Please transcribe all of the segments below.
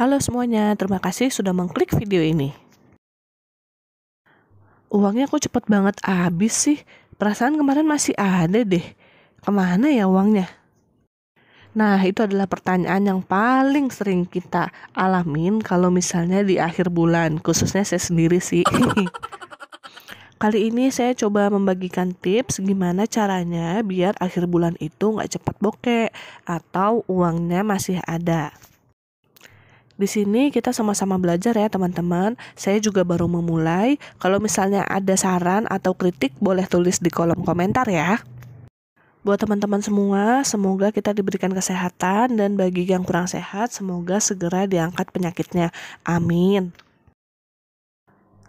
Halo semuanya, terima kasih sudah mengklik video ini. Uangnya kok cepet banget habis sih? Perasaan kemarin masih ada deh. Kemana ya uangnya? Nah, itu adalah pertanyaan yang paling sering kita alamin kalau misalnya di akhir bulan, khususnya saya sendiri sih. Kali ini saya coba membagikan tips gimana caranya biar akhir bulan itu nggak cepat bokeh atau uangnya masih ada. Di sini kita sama-sama belajar ya teman-teman. Saya juga baru memulai. Kalau misalnya ada saran atau kritik boleh tulis di kolom komentar ya. Buat teman-teman semua, semoga kita diberikan kesehatan dan bagi yang kurang sehat, semoga segera diangkat penyakitnya. Amin.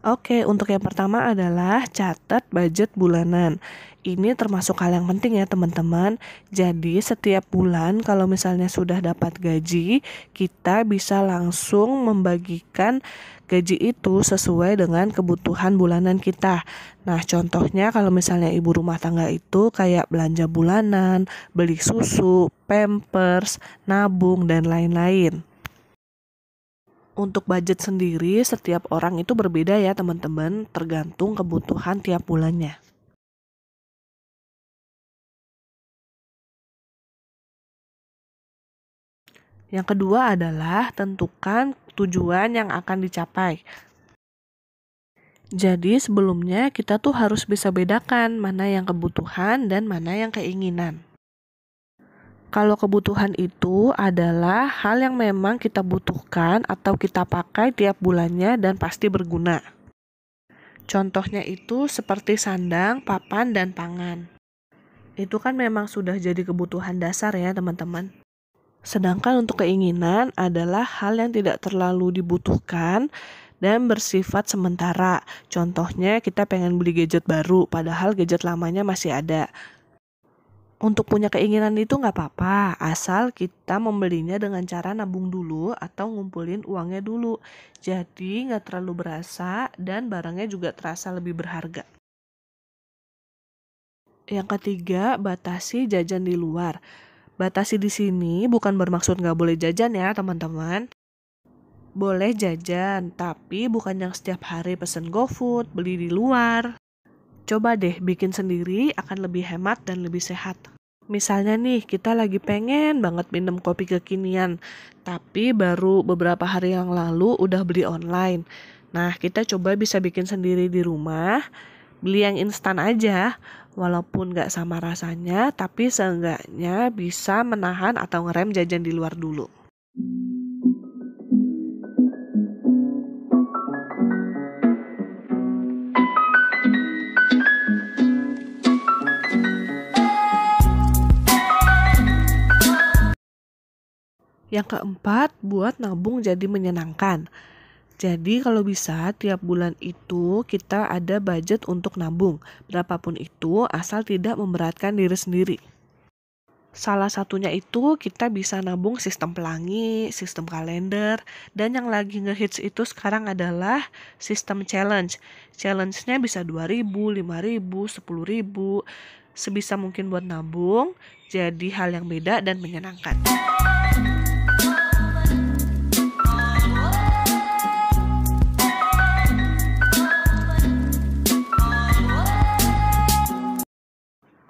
Oke, untuk yang pertama adalah catat budget bulanan. Ini termasuk hal yang penting ya teman-teman. Jadi setiap bulan kalau misalnya sudah dapat gaji, kita bisa langsung membagikan gaji itu sesuai dengan kebutuhan bulanan kita. Nah, contohnya kalau misalnya ibu rumah tangga itu kayak belanja bulanan, beli susu, pampers, nabung, dan lain-lain. Untuk budget sendiri, setiap orang itu berbeda ya teman-teman, tergantung kebutuhan tiap bulannya. Yang kedua adalah tentukan tujuan yang akan dicapai. Jadi sebelumnya kita tuh harus bisa bedakan mana yang kebutuhan dan mana yang keinginan. Kalau kebutuhan itu adalah hal yang memang kita butuhkan atau kita pakai tiap bulannya dan pasti berguna. Contohnya itu seperti sandang, papan, dan pangan. Itu kan memang sudah jadi kebutuhan dasar ya teman-teman. Sedangkan untuk keinginan adalah hal yang tidak terlalu dibutuhkan dan bersifat sementara. Contohnya kita pengen beli gadget baru padahal gadget lamanya masih ada. Untuk punya keinginan itu nggak apa-apa, asal kita membelinya dengan cara nabung dulu atau ngumpulin uangnya dulu. Jadi nggak terlalu berasa dan barangnya juga terasa lebih berharga. Yang ketiga, batasi jajan di luar. Batasi di sini bukan bermaksud nggak boleh jajan ya teman-teman. Boleh jajan, tapi bukan yang setiap hari pesen GoFood, beli di luar. Coba deh bikin sendiri akan lebih hemat dan lebih sehat. Misalnya nih, kita lagi pengen banget minum kopi kekinian, tapi baru beberapa hari yang lalu udah beli online. Nah, kita coba bisa bikin sendiri di rumah, beli yang instan aja, walaupun nggak sama rasanya, tapi seenggaknya bisa menahan atau ngerem jajan di luar dulu. Yang keempat, buat nabung jadi menyenangkan. Jadi kalau bisa tiap bulan itu kita ada budget untuk nabung. Berapapun itu asal tidak memberatkan diri sendiri. Salah satunya itu kita bisa nabung sistem pelangi, sistem kalender, dan yang lagi ngehits itu sekarang adalah sistem challenge. Challenge-nya bisa 2.000, 5.000, 10.000, sebisa mungkin buat nabung, jadi hal yang beda dan menyenangkan.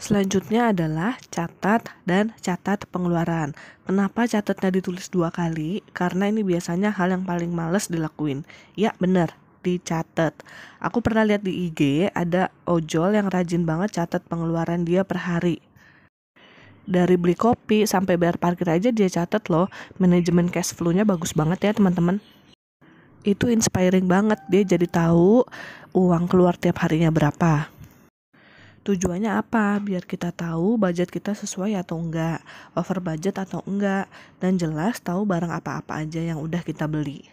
Selanjutnya adalah catat pengeluaran. Kenapa catatnya ditulis 2 kali? Karena ini biasanya hal yang paling males dilakuin. Ya bener, dicatat. Aku pernah lihat di IG ada ojol yang rajin banget catat pengeluaran dia per hari. Dari beli kopi sampai bayar parkir aja dia catat loh. Manajemen cash flow-nya bagus banget ya teman-teman. Itu inspiring banget, dia jadi tahu uang keluar tiap harinya berapa. Tujuannya apa? Biar kita tahu budget kita sesuai atau enggak, over budget atau enggak, dan jelas tahu barang apa-apa aja yang udah kita beli.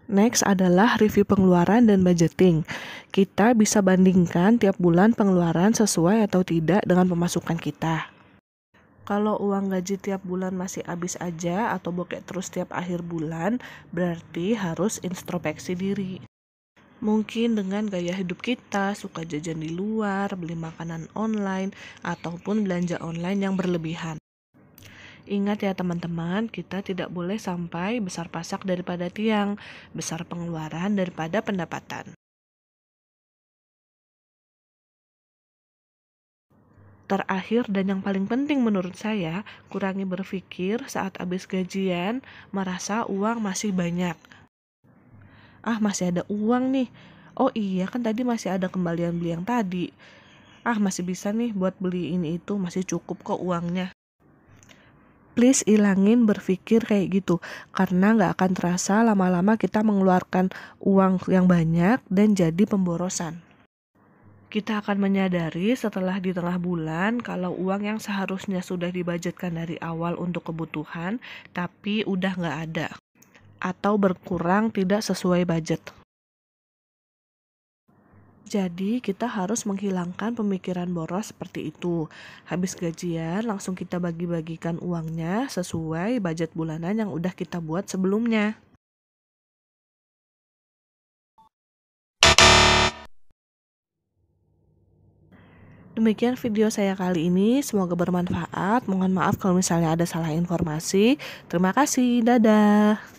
Next adalah review pengeluaran dan budgeting. Kita bisa bandingkan tiap bulan pengeluaran sesuai atau tidak dengan pemasukan kita. Kalau uang gaji tiap bulan masih habis aja atau bokeh terus tiap akhir bulan, berarti harus introspeksi diri. Mungkin dengan gaya hidup kita, suka jajan di luar, beli makanan online, ataupun belanja online yang berlebihan. Ingat ya teman-teman, kita tidak boleh sampai besar pasak daripada tiang, besar pengeluaran daripada pendapatan. Terakhir dan yang paling penting menurut saya, kurangi berpikir saat habis gajian, merasa uang masih banyak. Masih ada uang nih. Oh iya, kan tadi masih ada kembalian beli yang tadi. Masih bisa nih buat beli ini itu, masih cukup kok uangnya. Please ilangin berpikir kayak gitu, karena nggak akan terasa lama-lama kita mengeluarkan uang yang banyak dan jadi pemborosan. Kita akan menyadari setelah di tengah bulan kalau uang yang seharusnya sudah dibudgetkan dari awal untuk kebutuhan, tapi udah nggak ada. Atau berkurang tidak sesuai budget. Jadi kita harus menghilangkan pemikiran boros seperti itu. Habis gajian langsung kita bagi-bagikan uangnya sesuai budget bulanan yang udah kita buat sebelumnya. Demikian video saya kali ini, semoga bermanfaat. Mohon maaf kalau misalnya ada salah informasi. Terima kasih, dadah.